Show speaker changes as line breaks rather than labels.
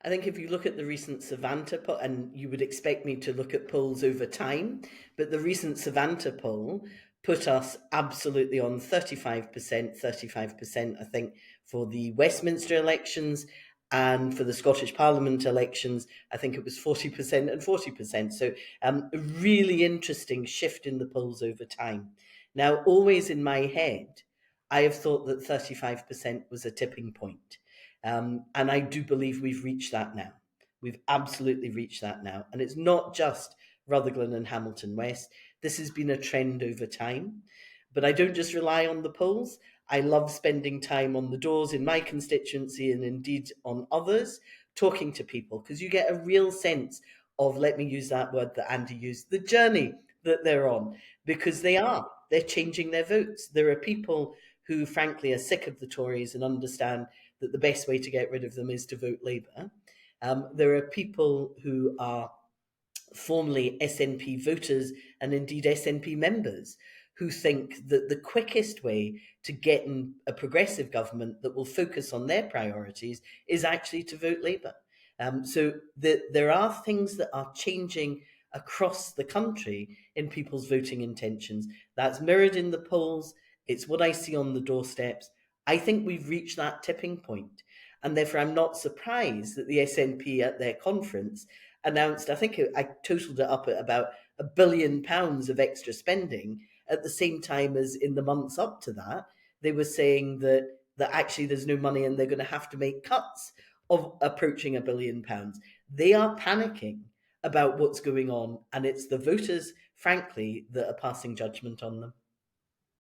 I think if you look at the recent Savanta poll, and you would expect me to look at polls over time, but the recent Savanta poll put us absolutely on 35%, I think, for the Westminster elections, and for the Scottish Parliament elections, I think it was 40% and 40%. So a really interesting shift in the polls over time. Now, always in my head, I have thought that 35% was a tipping point. And I do believe we've reached that now. We've absolutely reached that now. And it's not just Rutherglen and Hamilton West. This has been a trend over time. But I don't just rely on the polls. I love spending time on the doors in my constituency and indeed on others, talking to people, because you get a real sense of, let me use that word that Andy used, the journey that they're on, because they're changing their votes. There are people who frankly are sick of the Tories and understand that the best way to get rid of them is to vote Labour. There are people who are formerly SNP voters and indeed SNP members who think that the quickest way to get a progressive government that will focus on their priorities is actually to vote Labour. So there are things that are changing across the country in people's voting intentions. That's mirrored in the polls. It's what I see on the doorsteps. I think we've reached that tipping point. And therefore, I'm not surprised that the SNP at their conference announced, I think I totaled it up at about £1 billion of extra spending, at the same time as in the months up to that, they were saying that actually there's no money and they're going to have to make cuts of approaching £1 billion. They are panicking about what's going on, and it's the voters, frankly, that are passing judgment on them.